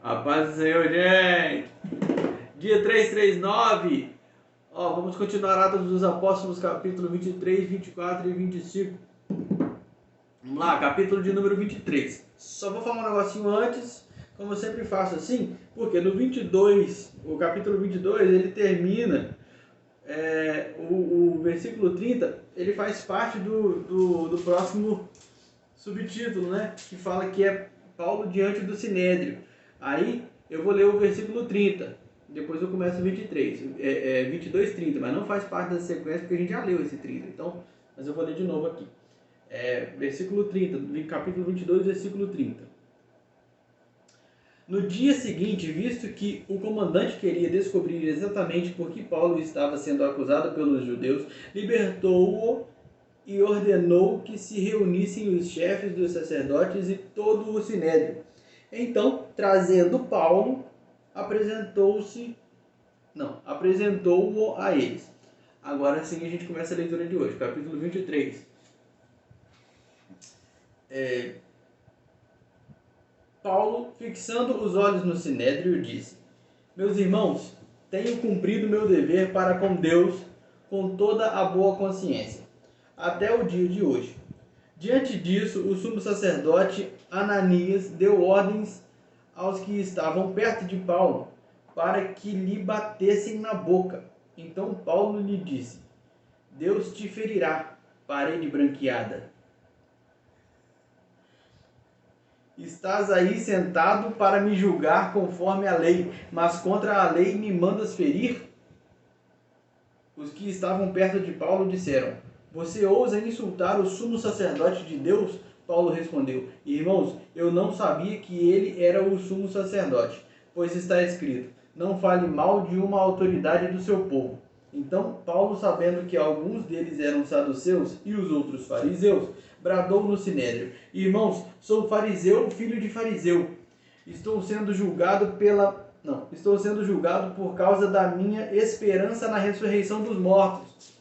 A paz do Senhor, gente! Dia 339. Vamos continuar Atos dos Apóstolos, capítulo 23, 24 e 25. Vamos lá, capítulo de número 23. Só vou falar um negocinho antes, como eu sempre faço assim, porque no 22, o capítulo 22, ele termina, o versículo 30, ele faz parte do próximo subtítulo, né? Que fala que é Paulo diante do Sinédrio. Aí eu vou ler o versículo 30, depois eu começo o 23, 22, 30, mas não faz parte da sequência porque a gente já leu esse 30, então, mas eu vou ler de novo aqui. Versículo 30, capítulo 22, versículo 30. No dia seguinte, visto que o comandante queria descobrir exatamente por que Paulo estava sendo acusado pelos judeus, libertou-o e ordenou que se reunissem os chefes dos sacerdotes e todo o sinédrio. Então, trazendo Paulo, apresentou-o a eles. Agora sim a gente começa a leitura de hoje, capítulo 23. Paulo, fixando os olhos no sinédrio, disse: Meus irmãos, tenho cumprido meu dever para com Deus com toda a boa consciência, até o dia de hoje. Diante disso, o sumo sacerdote Ananias deu ordens aos que estavam perto de Paulo, para que lhe batessem na boca. Então Paulo lhe disse: Deus te ferirá, parede branqueada. Estás aí sentado para me julgar conforme a lei, mas contra a lei me mandas ferir? Os que estavam perto de Paulo disseram: Você ousa insultar o sumo sacerdote de Deus? Paulo respondeu: Irmãos, eu não sabia que ele era o sumo sacerdote, pois está escrito: Não fale mal de uma autoridade do seu povo. Então Paulo, sabendo que alguns deles eram saduceus e os outros fariseus, bradou no sinédrio: Irmãos, sou fariseu, filho de fariseu. Estou sendo julgado por causa da minha esperança na ressurreição dos mortos.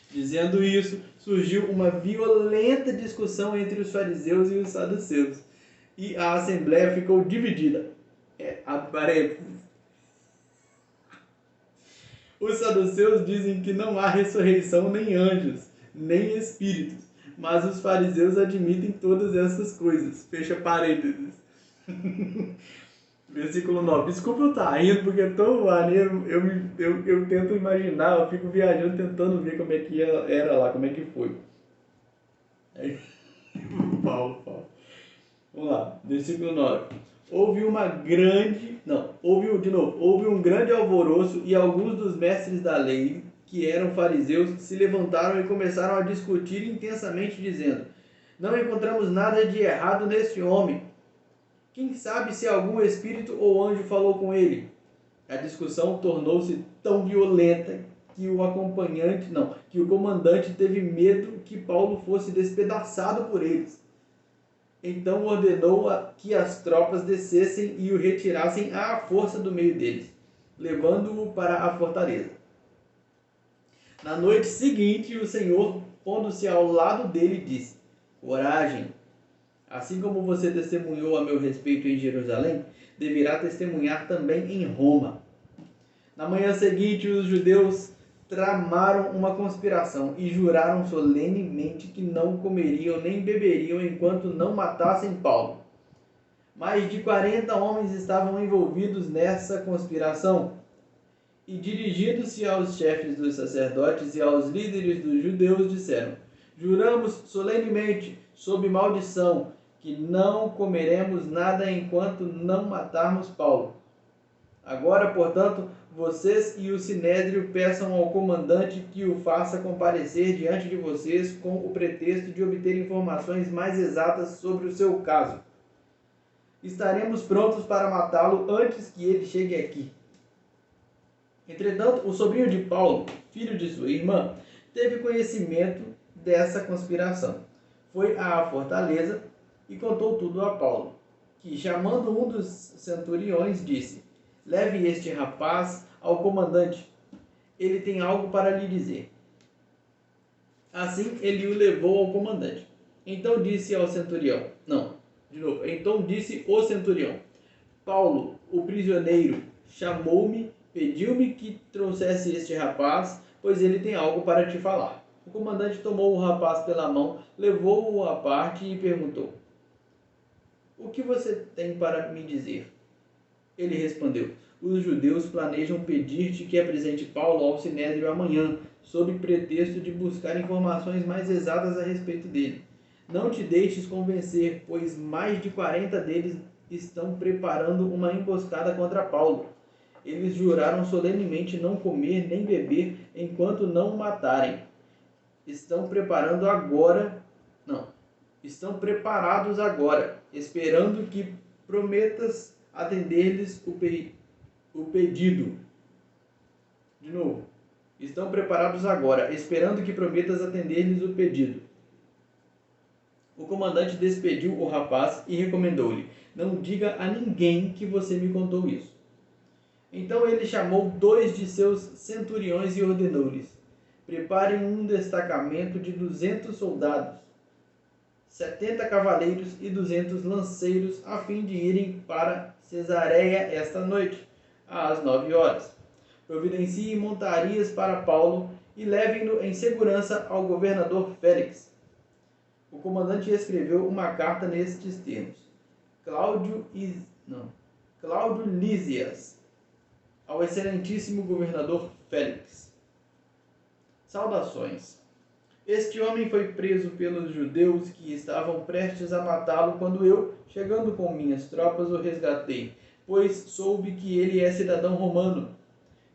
Dizendo isso, surgiu uma violenta discussão entre os fariseus e os saduceus, e a assembleia ficou dividida. Os saduceus dizem que não há ressurreição nem anjos, nem espíritos, mas os fariseus admitem todas essas coisas. Fecha parênteses. Versículo 9. Desculpa eu estar rindo, porque é tão maneiro, eu tento imaginar, eu fico viajando tentando ver como é que era lá, como é que foi. Paulo. Vamos lá, versículo 9. Houve um grande alvoroço e alguns dos mestres da lei, que eram fariseus, se levantaram e começaram a discutir intensamente, dizendo: Não encontramos nada de errado neste homem. Quem sabe se algum espírito ou anjo falou com ele? A discussão tornou-se tão violenta que o comandante teve medo que Paulo fosse despedaçado por eles. Então ordenou que as tropas descessem e o retirassem à força do meio deles, levando-o para a fortaleza. Na noite seguinte, o Senhor, pondo-se ao lado dele, disse: Coragem! Assim como você testemunhou a meu respeito em Jerusalém, deverá testemunhar também em Roma. Na manhã seguinte, os judeus tramaram uma conspiração e juraram solenemente que não comeriam nem beberiam enquanto não matassem Paulo. Mais de 40 homens estavam envolvidos nessa conspiração. E dirigindo-se aos chefes dos sacerdotes e aos líderes dos judeus, disseram: Juramos solenemente, sob maldição, que não comeremos nada enquanto não matarmos Paulo. Agora, portanto, vocês e o sinédrio peçam ao comandante que o faça comparecer diante de vocês com o pretexto de obter informações mais exatas sobre o seu caso. Estaremos prontos para matá-lo antes que ele chegue aqui. Entretanto, o sobrinho de Paulo, filho de sua irmã, teve conhecimento dessa conspiração. Foi à fortaleza e contou tudo a Paulo, que, chamando um dos centuriões, disse: Leve este rapaz ao comandante. Ele tem algo para lhe dizer. Assim, ele o levou ao comandante. Então disse o centurião: Paulo, o prisioneiro, chamou-me, pediu-me que trouxesse este rapaz, pois ele tem algo para te falar. O comandante tomou o rapaz pela mão, levou-o à parte e perguntou: O que você tem para me dizer? Ele respondeu: Os judeus planejam pedir-te que apresente Paulo ao Sinédrio amanhã, sob pretexto de buscar informações mais exatas a respeito dele. Não te deixes convencer, pois mais de 40 deles estão preparando uma emboscada contra Paulo. Eles juraram solenemente não comer nem beber enquanto não o matarem. Estão preparando agora, não, estão preparados agora, esperando que prometas atender-lhes o pedido. De novo, estão preparados agora, esperando que prometas atender-lhes o pedido. O comandante despediu o rapaz e recomendou-lhe: Não diga a ninguém que você me contou isso. Então ele chamou 2 de seus centuriões e ordenou-lhes: Preparem um destacamento de 200 soldados, 70 cavaleiros e 200 lanceiros, a fim de irem para Cesareia esta noite, às 9 horas. Providenciem montarias para Paulo e levem-no em segurança ao governador Félix. O comandante escreveu uma carta nestes termos: Cláudio Lísias, ao excelentíssimo governador Félix. Saudações. Este homem foi preso pelos judeus que estavam prestes a matá-lo quando eu, chegando com minhas tropas, o resgatei, pois soube que ele é cidadão romano.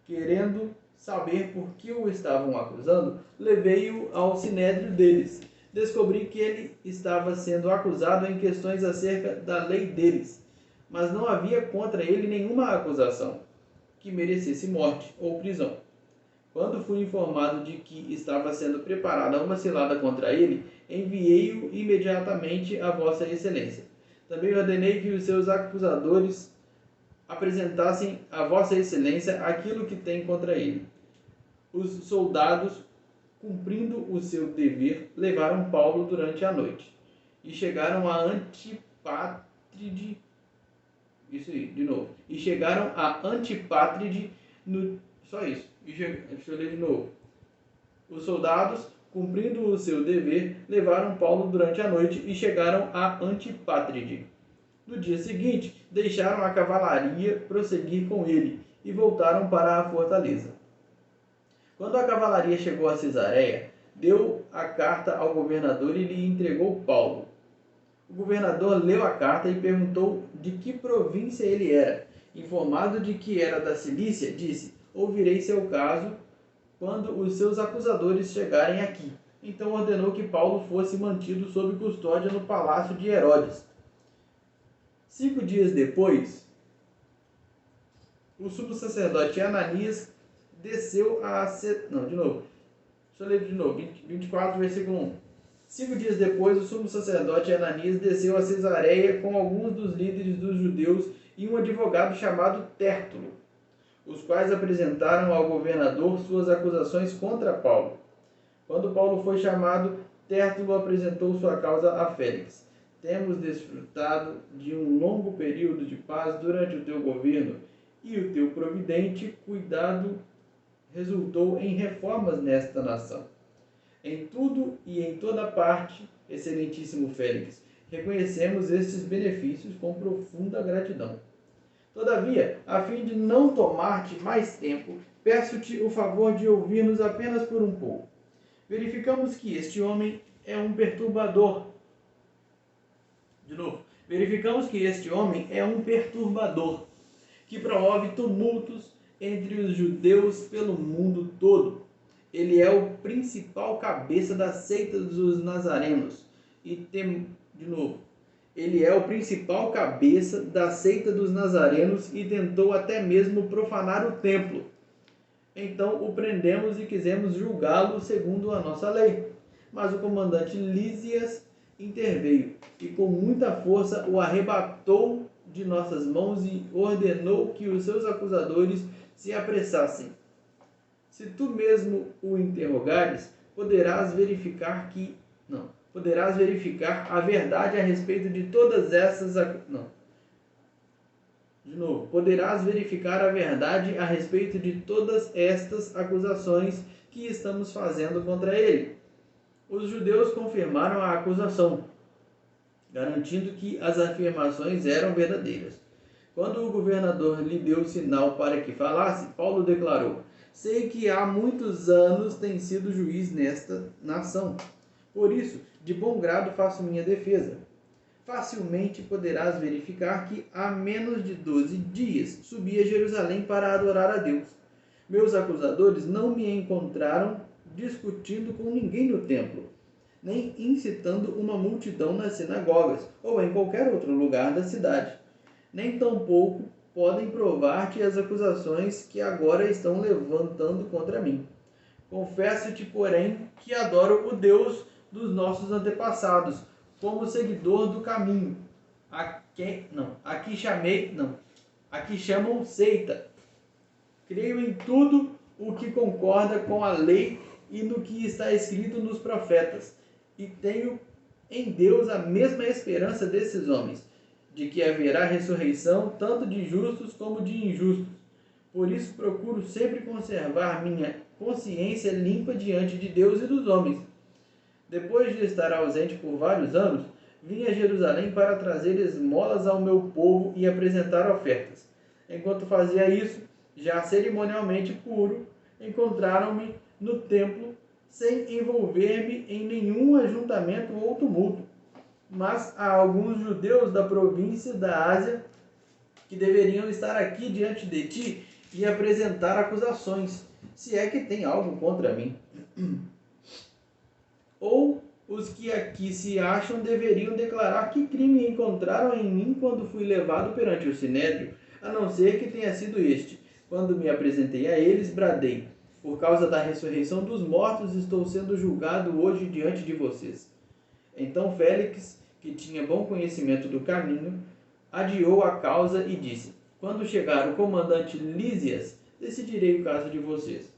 Querendo saber por que o estavam acusando, levei-o ao sinédrio deles. Descobri que ele estava sendo acusado em questões acerca da lei deles, mas não havia contra ele nenhuma acusação que merecesse morte ou prisão. Quando fui informado de que estava sendo preparada uma cilada contra ele, enviei-o imediatamente a Vossa Excelência. Também ordenei que os seus acusadores apresentassem a Vossa Excelência aquilo que tem contra ele. Os soldados, cumprindo o seu dever, levaram Paulo durante a noite e chegaram a Antipátride. Isso aí, de novo. E chegaram a Antipátride no. Só isso. Deixa eu ler de novo. Os soldados, cumprindo o seu dever, levaram Paulo durante a noite e chegaram a Antipátride. No dia seguinte, deixaram a cavalaria prosseguir com ele e voltaram para a fortaleza. Quando a cavalaria chegou a Cesareia, deu a carta ao governador e lhe entregou Paulo. O governador leu a carta e perguntou de que província ele era. Informado de que era da Cilícia, disse: Ouvirei seu caso quando os seus acusadores chegarem aqui. Então ordenou que Paulo fosse mantido sob custódia no palácio de Herodes. 5 dias depois, o sumo sacerdote Ananias desceu a... Não, de novo. Deixa eu ler de novo. 24, versículo 1. 5 dias depois, o sumo sacerdote Ananias desceu a Cesareia com alguns dos líderes dos judeus e um advogado chamado Tértulo, os quais apresentaram ao governador suas acusações contra Paulo. Quando Paulo foi chamado, Tértulo apresentou sua causa a Félix. Temos desfrutado de um longo período de paz durante o teu governo, e o teu providente cuidado resultou em reformas nesta nação. Em tudo e em toda parte, excelentíssimo Félix, reconhecemos estes benefícios com profunda gratidão. Todavia, a fim de não tomar-te mais tempo, peço-te o favor de ouvir-nos apenas por um pouco. Verificamos que este homem é um perturbador. De novo. Verificamos que este homem é um perturbador, que promove tumultos entre os judeus pelo mundo todo. Ele é o principal cabeça da seita dos nazarenos. Ele é o principal cabeça da seita dos nazarenos e tentou até mesmo profanar o templo. Então o prendemos e quisemos julgá-lo segundo a nossa lei. Mas o comandante Lísias interveio e com muita força o arrebatou de nossas mãos e ordenou que os seus acusadores se apressassem. Se tu mesmo o interrogares, poderás verificar a verdade a respeito de todas essas De novo, poderás verificar a verdade a respeito de todas estas acusações que estamos fazendo contra ele. Os judeus confirmaram a acusação, garantindo que as afirmações eram verdadeiras. Quando o governador lhe deu sinal para que falasse, Paulo declarou: sei que há muitos anos tem sido juiz nesta nação. Por isso, de bom grado faço minha defesa. Facilmente poderás verificar que há menos de 12 dias subi a Jerusalém para adorar a Deus. Meus acusadores não me encontraram discutindo com ninguém no templo, nem incitando uma multidão nas sinagogas ou em qualquer outro lugar da cidade. Nem tampouco podem provar-te as acusações que agora estão levantando contra mim. Confesso-te, porém, que adoro o Deus dos nossos antepassados, como seguidor do caminho, aqui chamam seita. Creio em tudo o que concorda com a lei e no que está escrito nos profetas, e tenho em Deus a mesma esperança desses homens, de que haverá ressurreição tanto de justos como de injustos. Por isso procuro sempre conservar minha consciência limpa diante de Deus e dos homens. Depois de estar ausente por vários anos, vim a Jerusalém para trazer esmolas ao meu povo e apresentar ofertas. Enquanto fazia isso, já cerimonialmente puro, encontraram-me no templo sem envolver-me em nenhum ajuntamento ou tumulto. Mas há alguns judeus da província da Ásia que deveriam estar aqui diante de ti e apresentar acusações, se é que tem algo contra mim. Ou os que aqui se acham deveriam declarar que crime encontraram em mim quando fui levado perante o sinédrio, a não ser que tenha sido este. Quando me apresentei a eles, bradei: por causa da ressurreição dos mortos, estou sendo julgado hoje diante de vocês. Então Félix, que tinha bom conhecimento do caminho, adiou a causa e disse: quando chegar o comandante Lísias, decidirei o caso de vocês.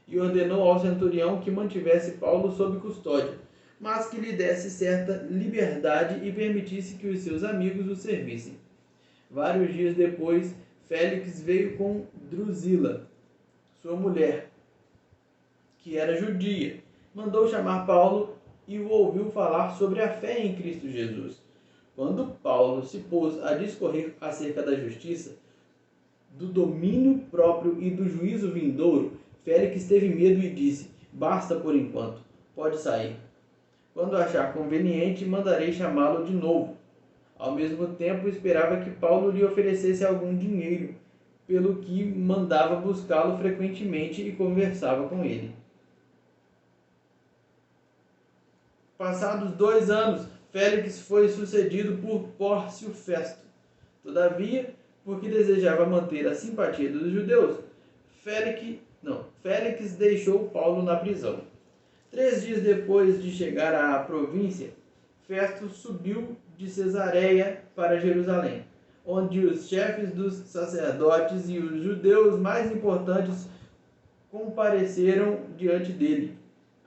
E ordenou ao centurião que mantivesse Paulo sob custódia, mas que lhe desse certa liberdade e permitisse que os seus amigos o servissem. Vários dias depois, Félix veio com Drusila, sua mulher, que era judia, mandou chamar Paulo e o ouviu falar sobre a fé em Cristo Jesus. Quando Paulo se pôs a discorrer acerca da justiça, do domínio próprio e do juízo vindouro, Félix teve medo e disse: basta por enquanto, pode sair. Quando achar conveniente, mandarei chamá-lo de novo. Ao mesmo tempo, esperava que Paulo lhe oferecesse algum dinheiro, pelo que mandava buscá-lo frequentemente e conversava com ele. Passados 2 anos, Félix foi sucedido por Pórcio Festo. Todavia, porque desejava manter a simpatia dos judeus, Félix deixou Paulo na prisão. 3 dias depois de chegar à província, Festo subiu de Cesareia para Jerusalém, onde os chefes dos sacerdotes e os judeus mais importantes compareceram diante dele,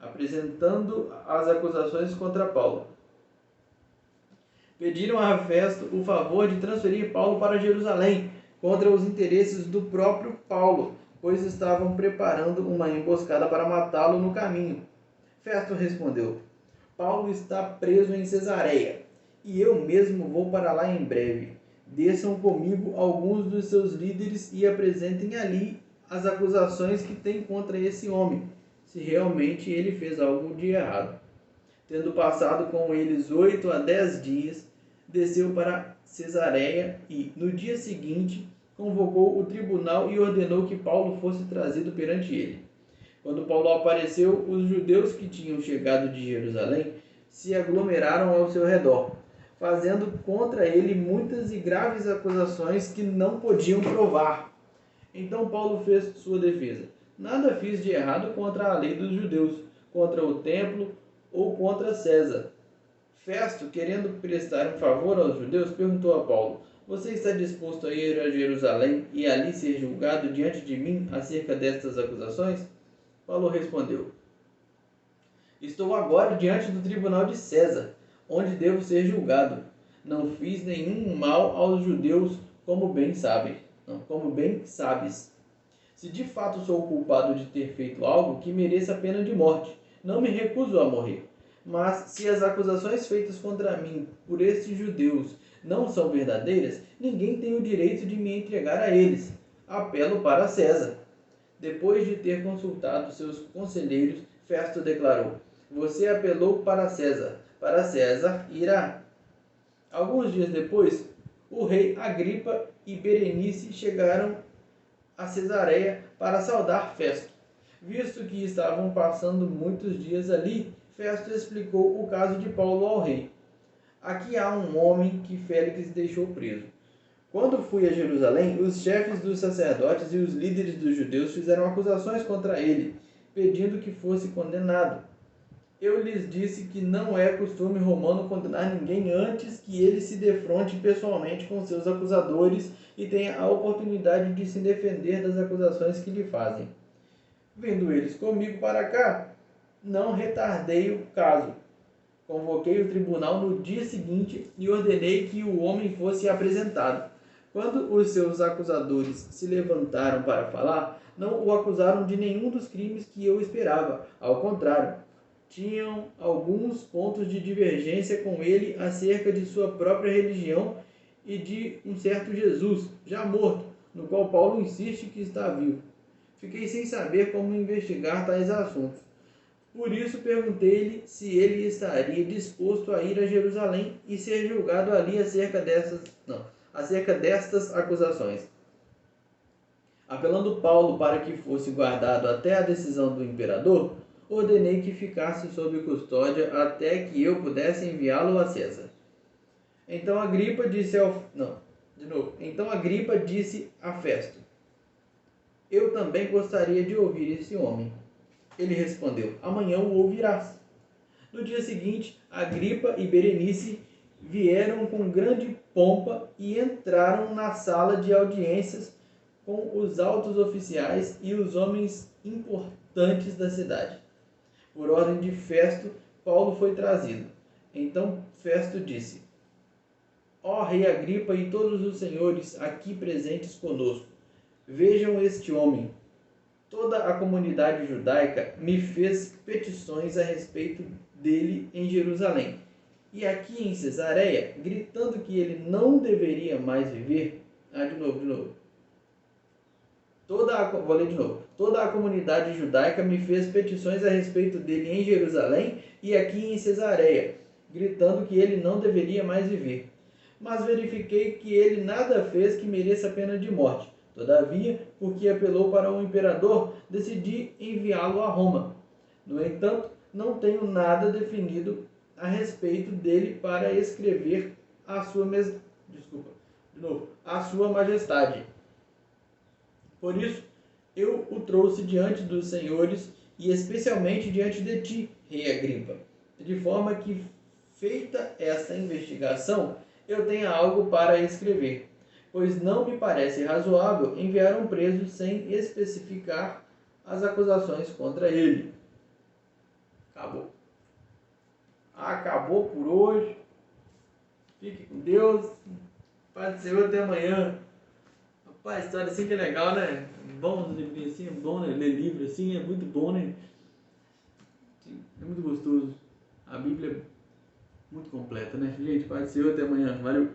apresentando as acusações contra Paulo. Pediram a Festo o favor de transferir Paulo para Jerusalém, contra os interesses do próprio Paulo, pois estavam preparando uma emboscada para matá-lo no caminho. Festo respondeu: Paulo está preso em Cesareia, e eu mesmo vou para lá em breve. Desçam comigo alguns dos seus líderes e apresentem ali as acusações que têm contra esse homem, se realmente ele fez algo de errado. Tendo passado com eles 8 a 10 dias, desceu para Cesareia e, no dia seguinte, convocou o tribunal e ordenou que Paulo fosse trazido perante ele. Quando Paulo apareceu, os judeus que tinham chegado de Jerusalém se aglomeraram ao seu redor, fazendo contra ele muitas e graves acusações que não podiam provar. Então Paulo fez sua defesa: nada fiz de errado contra a lei dos judeus, contra o templo ou contra César. Festo, querendo prestar um favor aos judeus, perguntou a Paulo: você está disposto a ir a Jerusalém e ali ser julgado diante de mim acerca destas acusações? Paulo respondeu: estou agora diante do tribunal de César, onde devo ser julgado. Não fiz nenhum mal aos judeus, como bem sabes. Não, como bem sabes. Se de fato sou culpado de ter feito algo que mereça a pena de morte, não me recuso a morrer. Mas se as acusações feitas contra mim por estes judeus não são verdadeiras, ninguém tem o direito de me entregar a eles. Apelo para César. Depois de ter consultado seus conselheiros, Festo declarou: Você apelou para César irá. Alguns dias depois, o rei Agripa e Berenice chegaram a Cesareia para saudar Festo. Visto que estavam passando muitos dias ali, Festo explicou o caso de Paulo ao rei. Aqui há um homem que Félix deixou preso. Quando fui a Jerusalém, os chefes dos sacerdotes e os líderes dos judeus fizeram acusações contra ele, pedindo que fosse condenado. Eu lhes disse que não é costume romano condenar ninguém antes que ele se defronte pessoalmente com seus acusadores e tenha a oportunidade de se defender das acusações que lhe fazem. Vindo eles comigo para cá, não retardei o caso. Convoquei o tribunal no dia seguinte e ordenei que o homem fosse apresentado. Quando os seus acusadores se levantaram para falar, não o acusaram de nenhum dos crimes que eu esperava. Ao contrário, tinham alguns pontos de divergência com ele acerca de sua própria religião e de um certo Jesus, já morto, no qual Paulo insiste que está vivo. Fiquei sem saber como investigar tais assuntos. Por isso perguntei-lhe se ele estaria disposto a ir a Jerusalém e ser julgado ali acerca destas acusações. Apelando Paulo para que fosse guardado até a decisão do imperador, ordenei que ficasse sob custódia até que eu pudesse enviá-lo a César. Então Agripa disse a Festo: Eu também gostaria de ouvir esse homem. Ele respondeu: Amanhã o ouvirás. No dia seguinte, Agripa e Berenice vieram com grande pompa e entraram na sala de audiências com os altos oficiais e os homens importantes da cidade. Por ordem de Festo, Paulo foi trazido. Então Festo disse: Ó rei Agripa e todos os senhores aqui presentes conosco, vejam este homem. Toda a comunidade judaica me fez petições a respeito dele em Jerusalém. E aqui em Cesareia, gritando que ele não deveria mais viver. Vou ler de novo. Toda a comunidade judaica me fez petições a respeito dele em Jerusalém e aqui em Cesareia, gritando que ele não deveria mais viver. Mas verifiquei que ele nada fez que mereça a pena de morte. Todavia, porque apelou para o imperador, decidi enviá-lo a Roma. No entanto, não tenho nada definido a respeito dele para escrever a sua majestade. Por isso, eu o trouxe diante dos senhores e especialmente diante de ti, rei Agripa, de forma que, feita esta investigação, eu tenha algo para escrever. Pois não me parece razoável enviar um preso sem especificar as acusações contra ele. Acabou por hoje. Fique com Deus. Paz do Senhor, até amanhã. Rapaz, história assim que é legal, né? Bom livro assim, é bom, né? Ler livro assim é muito bom, né? É muito gostoso. A Bíblia é muito completa, né? Gente, paz do Senhor, até amanhã. Valeu!